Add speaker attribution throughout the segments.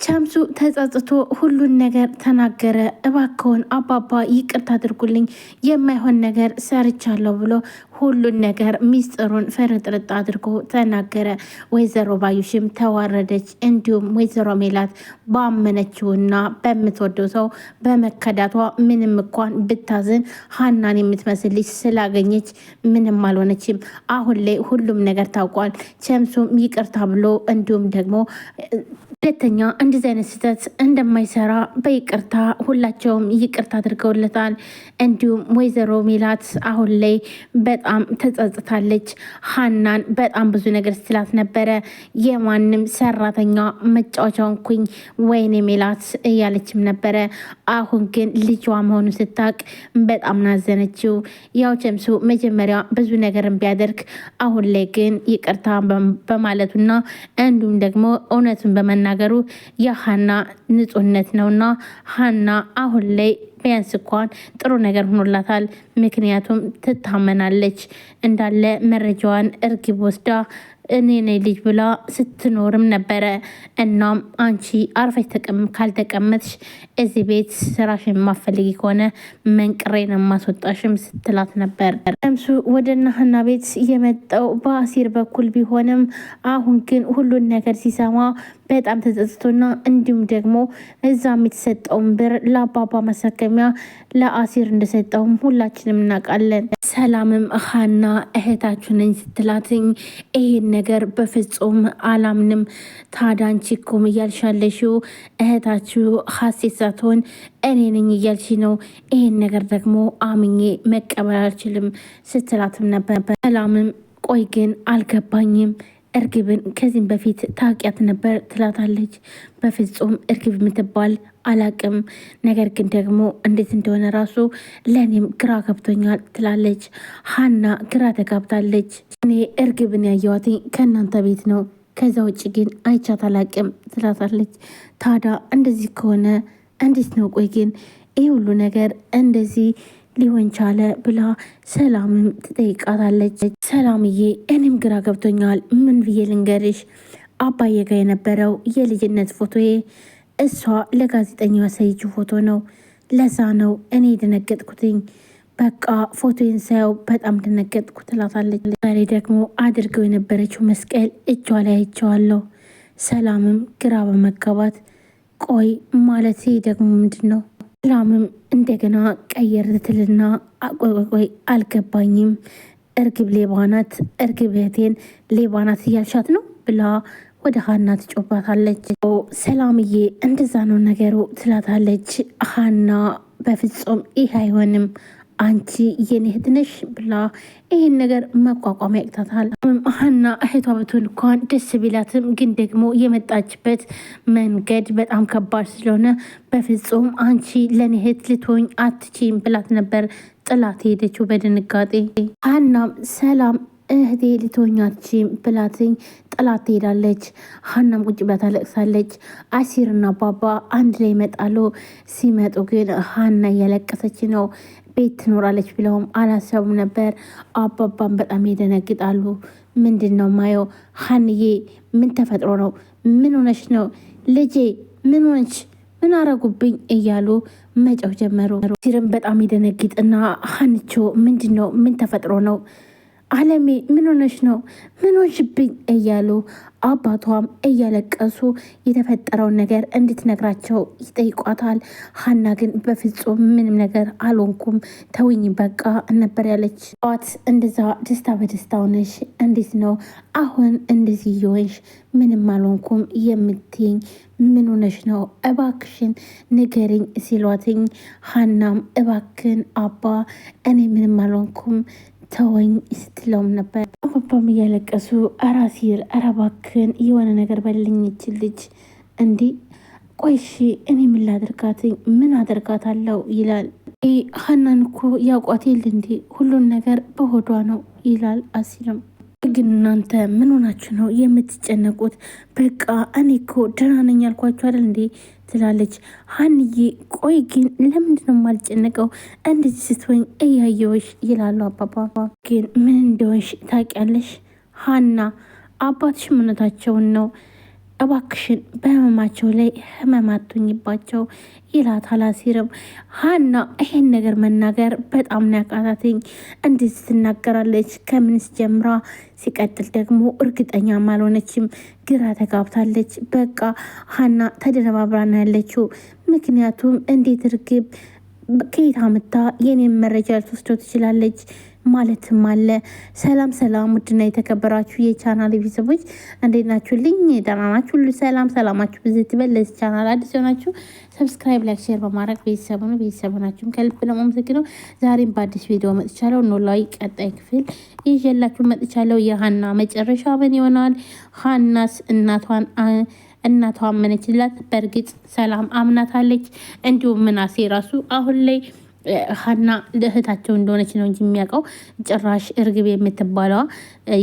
Speaker 1: ሸምሱ ተጸጽቶ ሁሉን ነገር ተናገረ። እባክዎን አባባ ይቅርታ አድርጉልኝ የማይሆን ነገር ሰርቻለሁ ብሎ ሁሉን ነገር ሚስጥሩን ፍርጥርጥ አድርጎ ተናገረ። ወይዘሮ ባዩሽም ተዋረደች። እንዲሁም ወይዘሮ ሜላት ባመነችውና በምትወደው ሰው በመከዳቷ ምንም እንኳን ብታዝን ሀናን የምትመስል ልጅ ስላገኘች ምንም አልሆነችም። አሁን ላይ ሁሉም ነገር ታውቋል። ሸምሱም ይቅርታ ብሎ እንዲሁም ደግሞ ሁለተኛ እንደዚህ አይነት ስህተት እንደማይሰራ በይቅርታ ሁላቸውም ይቅርታ አድርገውለታል። እንዲሁም ወይዘሮ ሜላት አሁን ላይ በጣም ተጸጽታለች። ሀናን በጣም ብዙ ነገር ስትላት ነበረ። የማንም ሰራተኛ መጫወቻውን ኩኝ ወይኔ ሜላት እያለችም ነበረ። አሁን ግን ልጇ መሆኑ ስታቅ በጣም ናዘነችው። ያው ሸምሱ መጀመሪያ ብዙ ነገርን ቢያደርግ አሁን ላይ ግን ይቅርታ በማለቱና እንዲሁም ደግሞ እውነቱን በመናገሩ የሀና ንጹህነት ነውና ሀና አሁን ላይ ቢያንስ እንኳን ጥሩ ነገር ሆኖላታል። ምክንያቱም ትታመናለች እንዳለ መረጃዋን እርግብ ወስዳ እኔ ነኝ ልጅ ብላ ስትኖርም ነበረ። እናም አንቺ አርፈሽ ካልተቀመጥሽ እዚህ ቤት ስራሽን ማፈልጊ ከሆነ መንቅሬን ማስወጣሽም ስትላት ነበር። ሸምሱ ወደ ሀና ቤት የመጣው በአሲር በኩል ቢሆንም አሁን ግን ሁሉን ነገር ሲሰማ በጣም ተጸጽቶና እንዲሁም ደግሞ እዛም የተሰጠውን ብር ለአባባ ማሳከሚያ ለአሲር እንደሰጠውም ሁላችንም እናውቃለን። ሰላምም ሀና እህታችሁ ነኝ ስትላትኝ ይሄን ነገር በፍጹም አላምንም። ታዲያ አንቺ እኮ እያልሻለሽው እህታችሁ ሀሴት ሳትሆን እኔ ነኝ እያልሽ ነው። ይሄን ነገር ደግሞ አምኜ መቀበል አልችልም ስትላትም ነበር። ሰላምም ቆይ ግን አልገባኝም እርግብን ከዚህም በፊት ታውቂያት ነበር ትላታለች። በፍጹም እርግብ የምትባል አላቅም፣ ነገር ግን ደግሞ እንዴት እንደሆነ ራሱ ለእኔም ግራ ገብቶኛል ትላለች። ሀና ግራ ተጋብታለች። እኔ እርግብን ያየዋት ከእናንተ ቤት ነው፣ ከዛ ውጭ ግን አይቻት አላቅም ትላታለች። ታዲያ እንደዚህ ከሆነ እንዴት ነው ቆይ ግን ይህ ሁሉ ነገር እንደዚህ ሊሆን ቻለ ብላ ሰላምም ትጠይቃታለች። ሰላምዬ እኔም ግራ ገብቶኛል፣ ምን ብዬ ልንገርሽ? አባዬ ጋር የነበረው የልጅነት ፎቶዬ እሷ ለጋዜጠኛው ያሳየችው ፎቶ ነው። ለዛ ነው እኔ የደነገጥኩትኝ። በቃ ፎቶዬን ሳየው በጣም ደነገጥኩ ትላታለች። ዛሬ ደግሞ አድርገው የነበረችው መስቀል እጇ ላይ አይቼዋለሁ። ሰላምም ግራ በመጋባት ቆይ ማለት ደግሞ ምንድን ነው? ሰላምም እንደገና ቀየር ትልና ቆይ አልገባኝም፣ እርግብ ሌባ ናት፣ እርግብ እህቴን ሌባ ናት እያልሻት ነው ብላ ወደ ሀና ትጮባታለች። ሰላምዬ እንደዛ ነው ነገሩ ትላታለች። ሀና በፍጹም ይህ አይሆንም፣ አንቺ የኔ እህት ነሽ ብላ ይህን ነገር መቋቋም ያቅታታል። ሀና እህቷ ብትሆን እንኳን ደስ ቢላትም ግን ደግሞ የመጣችበት መንገድ በጣም ከባድ ስለሆነ በፍጹም አንቺ ለኔ እህት ልትሆኝ አትችይም ብላት ነበር ጥላት ሄደችው በድንጋጤ። ሀናም ሰላም እህቴ ልትሆኝ አትችይም ብላትኝ ጥላት ትሄዳለች። ሀናም ቁጭ ብላ ታለቅሳለች። አሲርና አባባ አንድ ላይ ይመጣሉ። ሲመጡ ግን ሀና እያለቀሰች ነው። ቤት ትኖራለች ብለውም አላሰቡም ነበር። አባባም በጣም ይደነግጣሉ። ምንድን ነው ማየው? ሀንዬ ምን ተፈጥሮ ነው? ምን ሆነች ነው? ልጄ ምን ሆነች? ምን አረጉብኝ? እያሉ መጫው ጀመሩ። ሲርም በጣም ይደነግጥና ሀንቾ ምንድን ነው? ምን ተፈጥሮ ነው? አለሜ ምን ሆነች ነው? ምን ሆንሽብኝ? እያሉ አባቷም እያለቀሱ የተፈጠረውን ነገር እንድትነግራቸው ይጠይቋታል። ሀና ግን በፍጹም ምንም ነገር አልሆንኩም ተውኝ በቃ ነበር ያለች። ጠዋት እንደዛ ደስታ በደስታ ሆነሽ እንዴት ነው አሁን እንደዚህ እየሆንሽ ምንም አልሆንኩም የምትይኝ? ምን ሆነሽ ነው? እባክሽን ንገሪኝ ሲሏትኝ ሀናም እባክን አባ እኔ ምንም አልሆንኩም ተወኝ ስትለውም ነበር። አባባም እያለቀሱ አራሲር አረባክን የሆነ ነገር በልኝ ይችል ልጅ እንዲህ ቆይሺ እኔ ምን ላደርጋትኝ? ምን አደርጋታለሁ ይላል። ሀናን እኮ ያውቋት የለ እንዲ ሁሉን ነገር በሆዷ ነው ይላል አሲርም። ግን እናንተ ምን ሆናችሁ ነው የምትጨነቁት? በቃ እኔ እኮ ደህና ነኝ ያልኳችሁ አይደል እንዴ ትላለች ሀንዬ። ቆይ ግን ለምንድን ነው የማልጨነቀው እንደዚህ ስትሆኝ እያየውሽ ይላሉ አባባ። ግን ምን እንደሆንሽ ታውቂያለሽ ሀና? አባትሽ እውነታቸውን ነው። እባክሽን በህመማቸው ላይ ህመም አትሁኝባቸው ይላታል አሲርም። ሀና ይሄን ነገር መናገር በጣም ነው ያቃታትኝ። እንዴት ትናገራለች? ከምንስ ጀምራ? ሲቀጥል ደግሞ እርግጠኛም አልሆነችም፣ ግራ ተጋብታለች። በቃ ሀና ተደነባብራ ነው ያለችው። ምክንያቱም እንዴት እርግብ ከየት አምጥታ የኔን መረጃ ልትወስደው ትችላለች ማለትም አለ። ሰላም ሰላም፣ ውድና የተከበራችሁ የቻናል ቤተሰቦች እንዴት ናችሁልኝ? ደህና ናችሁ? ሁሉ ሰላም ሰላማችሁ ብዝት ይበል። ለዚህ ቻናል አዲስ ሆናችሁ ሰብስክራይብ፣ ላይክ፣ ሼር በማድረግ ቤተሰቡ ናችሁም ከልብ ለማመሰግነው። ዛሬም በአዲስ ቪዲዮ መጥቻለሁ። ኖላዊ ቀጣይ ክፍል ይዤላችሁ መጥቻለሁ። የሀና መጨረሻ ምን ይሆናል? ሀናስ እናቷ አመነችላት። በእርግጥ ሰላም አምናታለች። እንዲሁም ምናሴ ራሱ አሁን ላይ ሀና እህታቸው እንደሆነች ነው እንጂ የሚያውቀው ጭራሽ እርግብ የምትባለዋ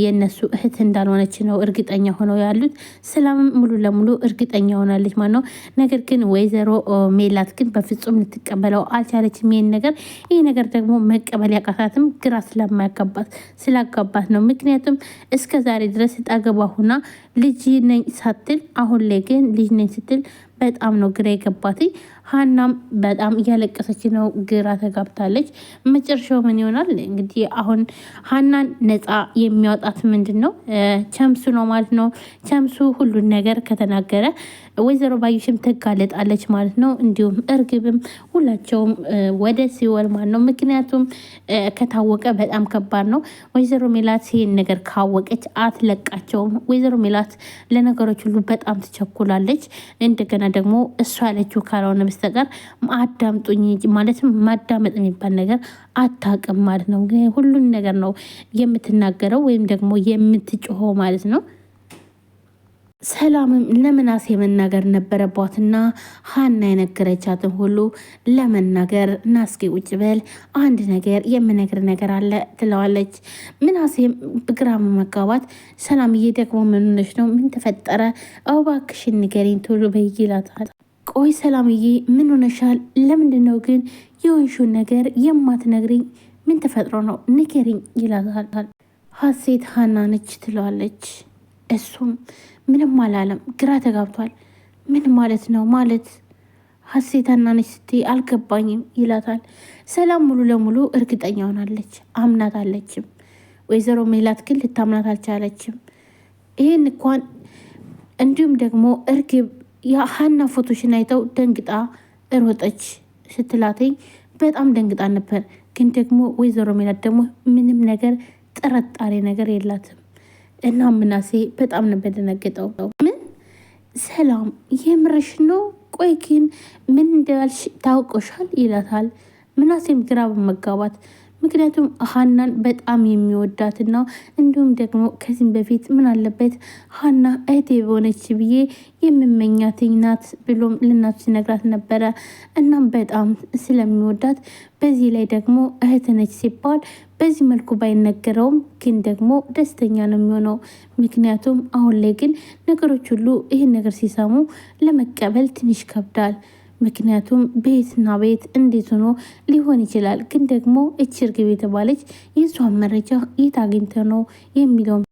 Speaker 1: የእነሱ እህት እንዳልሆነች ነው እርግጠኛ ሆነው ያሉት። ሰላምም ሙሉ ለሙሉ እርግጠኛ ሆናለች ማለት ነው። ነገር ግን ወይዘሮ ሜላት ግን በፍጹም ልትቀበለው አልቻለችም ይህ ነገር ደግሞ መቀበል ያቃታትም ግራ ስላጋባት ነው። ምክንያቱም እስከ ዛሬ ድረስ ጠገቧ ሁና ልጅ ነኝ ሳትል አሁን ላይ ግን ልጅ ነኝ ስትል በጣም ነው ግራ የገባት። ሀናም በጣም እያለቀሰች ነው፣ ግራ ተጋብታለች። መጨረሻው ምን ይሆናል እንግዲህ? አሁን ሀናን ነፃ የሚያወጣት ምንድን ነው? ቸምሱ ነው ማለት ነው። ቸምሱ ሁሉን ነገር ከተናገረ ወይዘሮ ባዩሽም ትጋለጣለች ማለት ነው። እንዲሁም እርግብም ሁላቸውም ወደ ሲወል ማለት ነው። ምክንያቱም ከታወቀ በጣም ከባድ ነው። ወይዘሮ ሜላት ይህን ነገር ካወቀች አትለቃቸውም። ወይዘሮ ሜላት ለነገሮች ሁሉ በጣም ትቸኩላለች። እንደገና ደግሞ እሷ ያለችው ካልሆነ በስተቀር አዳምጡኝ ማለትም ማዳመጥ የሚባል ነገር አታውቅም ማለት ነው። ሁሉን ነገር ነው የምትናገረው ወይም ደግሞ የምትጮኸው ማለት ነው። ሰላምም ለምናሴ መናገር ነበረባትና ሀና የነገረቻትን ሁሉ ለመናገር ናስኪ ውጭ በል አንድ ነገር የምነግር ነገር አለ ትለዋለች። ምናሴም ግራ መጋባት ሰላምዬ ደግሞ ምን ሆነሽ ነው? ምን ተፈጠረ? እባክሽን ንገሪኝ ቶሎ በይ ይላታል። ቆይ ሰላምዬ ምን ሆነሻል? ለምንድን ነው ግን የሆንሽውን ነገር የማትነግሪኝ? ምን ተፈጥሮ ነው? ንገሪኝ ይላታል። ሀሴት ሀና ነች ትለዋለች። እሱም ምንም አላለም፣ ግራ ተጋብቷል። ምን ማለት ነው? ማለት ሀሴት ሀና ነች ስትይ አልገባኝም ይላታል። ሰላም ሙሉ ለሙሉ እርግጠኛ ሆናለች፣ አምናታለችም። ወይዘሮ ሜላት ግን ልታምናት አልቻለችም። ይህን እንኳን እንዲሁም ደግሞ እርግብ የሀና ፎቶሽን አይተው ደንግጣ ሮጠች ስትላተኝ በጣም ደንግጣ ነበር። ግን ደግሞ ወይዘሮ ሜላት ደግሞ ምንም ነገር ጥርጣሬ ነገር የላትም። እና ምናሴ በጣም ነበር ደነገጠው። ምን ሰላም የምርሽ ነው? ቆይ ግን ምን እንዳልሽ ታውቆሻል ይላታል። ምናሴም ግራ በመጋባት ምክንያቱም ሀናን በጣም የሚወዳትና እንዲሁም ደግሞ ከዚህም በፊት ምን አለበት ሀና እህቴ በሆነች ብዬ የምመኛትኝ ናት ብሎም ልናቱ ሲነግራት ነበረ። እናም በጣም ስለሚወዳት በዚህ ላይ ደግሞ እህት ነች ሲባል በዚህ መልኩ ባይነገረውም ግን ደግሞ ደስተኛ ነው የሚሆነው። ምክንያቱም አሁን ላይ ግን ነገሮች ሁሉ ይህን ነገር ሲሰሙ ለመቀበል ትንሽ ከብዳል። ምክንያቱም ቤትና ቤት እንዴት ሆኖ ሊሆን ይችላል? ግን ደግሞ እች እርግብ የተባለች የእሷን መረጃ የት አግኝተ ነው የሚለውን